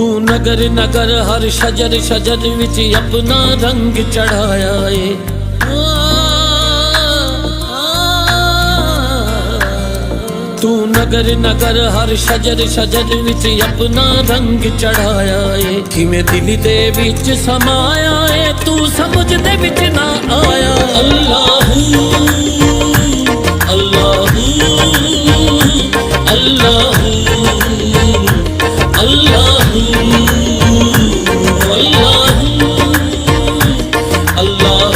تو نگر نگر ہر شجر شجر وچ اپنا رنگ چڑھایا ہے تو نگر نگر ہر شجر شجر وچ اپنا رنگ چڑھایا ہے کیویں دل دے وچ سمایا ہے تو سمجھ دے وچ نہ آیا اللہ اللہ اللہ اللہ اللہ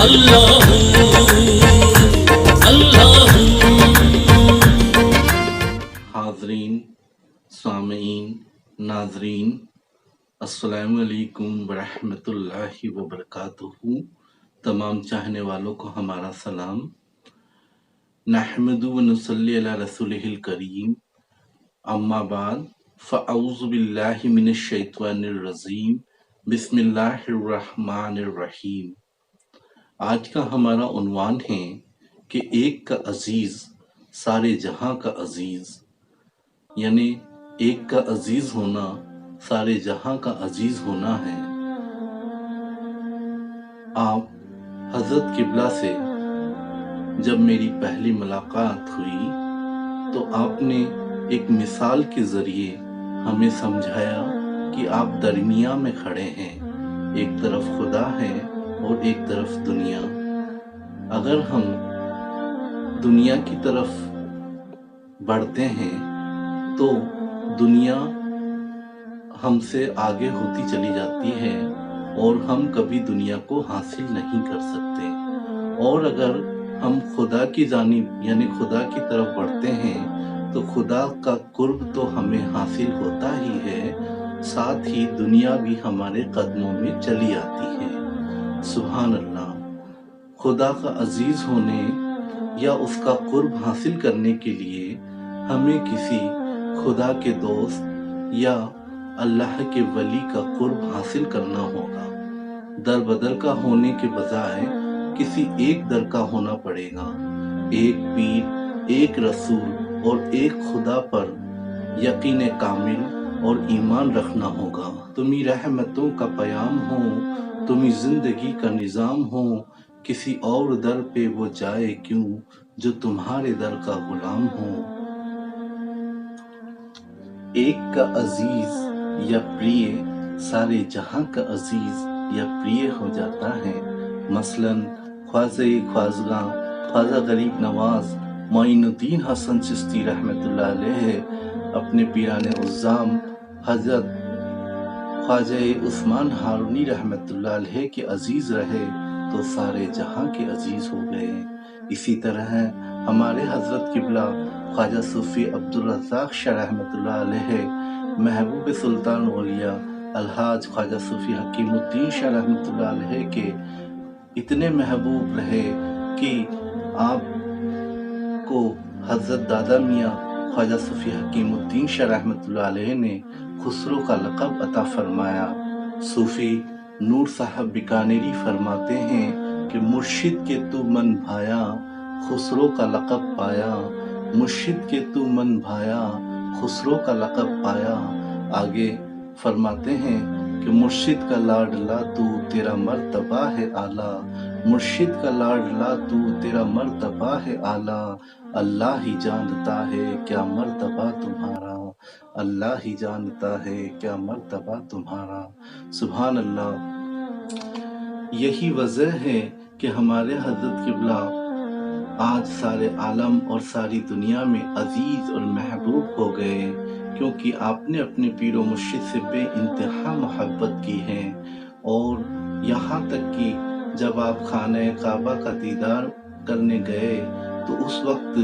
اللہ اللہ۔ حاضرین، سامعین، ناظرین، السلام علیکم ورحمۃ اللہ وبرکاتہ۔ تمام چاہنے والوں کو ہمارا سلام۔ نحمد و نصلی علی رسولہ الکریم، اما بعد فاعوذ باللہ من الشیطان الرجیم، بسم اللہ الرحمن الرحیم۔ آج کا ہمارا عنوان ہے کہ ایک کا عزیز سارے جہاں کا عزیز، یعنی ایک کا عزیز ہونا سارے جہاں کا عزیز ہونا ہے۔ آپ حضرت قبلہ سے جب میری پہلی ملاقات ہوئی تو آپ نے ایک مثال کے ذریعے ہمیں سمجھایا کہ آپ درمیان میں کھڑے ہیں، ایک طرف خدا ہے اور ایک طرف دنیا۔ اگر ہم دنیا کی طرف بڑھتے ہیں تو دنیا ہم سے آگے ہوتی چلی جاتی ہے اور ہم کبھی دنیا کو حاصل نہیں کر سکتے، اور اگر ہم خدا کی جانب یعنی خدا کی طرف بڑھتے ہیں تو خدا کا قرب تو ہمیں حاصل ہوتا ہی ہے، ساتھ ہی دنیا بھی ہمارے قدموں میں چلی آتی ہے۔ سبحان اللہ۔ خدا کا عزیز ہونے یا اس کا قرب حاصل کرنے کے لیے ہمیں کسی خدا کے دوست یا اللہ کے ولی کا قرب حاصل کرنا ہوگا۔ در بدر کا ہونے کے بجائے کسی ایک در کا ہونا پڑے گا۔ ایک پیر، ایک رسول اور ایک خدا پر یقین کامل اور ایمان رکھنا ہوگا۔ تمہیں رحمتوں کا پیام ہو، تمہیں زندگی کا نظام ہو، کسی اور در پہ وہ جائے کیوں جو تمہارے در کا غلام ہو۔ ایک کا عزیز یا پریے سارے جہاں کا عزیز یا پریے ہو جاتا ہے۔ مثلاً خواجہ خواجگاں خواجہ غریب نواز معین الدین حسن چشتی رحمۃ اللہ علیہ اپنے پیران عظام حضرت خواجہ عثمان ہارونی رحمۃ اللہ علیہ کے عزیز رہے تو سارے جہاں کے عزیز ہو گئے۔ اسی طرح ہمارے حضرت قبلہ خواجہ صوفی عبدالرزاق شاہ رحمۃ اللہ علیہ محبوب سلطان اولیاء الحاج خواجہ صوفی حکیم الدین شاہ رحمۃ اللہ علیہ کے اتنے محبوب رہے کہ آپ کو حضرت دادا میاں خواجہ صوفی حکیم الدین شاہ رحمۃ اللہ علیہ نے خسرو کا لقب عطا فرمایا۔ صوفی نور صاحب بیکانیری فرماتے ہیں کہ مرشد کے تو من بھایا خسرو کا لقب پایا، مرشد کے تو من بھایا خسرو کا لقب پایا۔ آگے فرماتے ہیں کہ مرشد کا لاڈلا تو تیرا مرتبہ ہے اعلیٰ، مرشد کا لاڈلا تو تیرا مرتبہ ہے اعلیٰ، اللہ ہی جانتا ہے کیا مرتبہ تمہارا، اللہ ہی جانتا ہے کیا مرتبہ تمہارا۔ سبحان اللہ۔ یہی وجہ ہے کہ ہمارے حضرت قبلہ آج سارے عالم اور ساری دنیا میں عزیز اور محبوب ہو گئے، کیونکہ آپ نے اپنے پیر و مرشد سے بے انتہا محبت کی ہے، اور یہاں تک کہ جب آپ خانہ کعبہ کا دیدار کرنے گئے تو اس وقت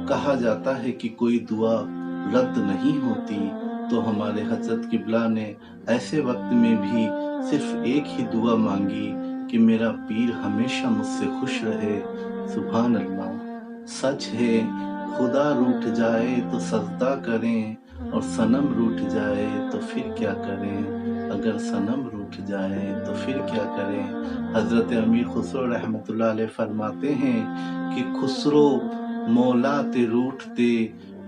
کہا جاتا ہے کہ کوئی دعا رد نہیں ہوتی، تو ہمارے حضرت قبلہ نے ایسے وقت میں بھی صرف ایک ہی دعا مانگی کہ میرا پیر ہمیشہ مجھ سے خوش رہے۔ سبحان اللہ۔ سچ ہے خدا روٹھ جائے تو سجدہ کریں، اور صنم روٹھ جائے تو پھر کیا کریں، اگر صنم روٹھ جائے تو پھر کیا کریں۔ حضرت امیر خسرو رحمۃ اللہ علیہ فرماتے ہیں کہ خسرو مولا تے روٹھتے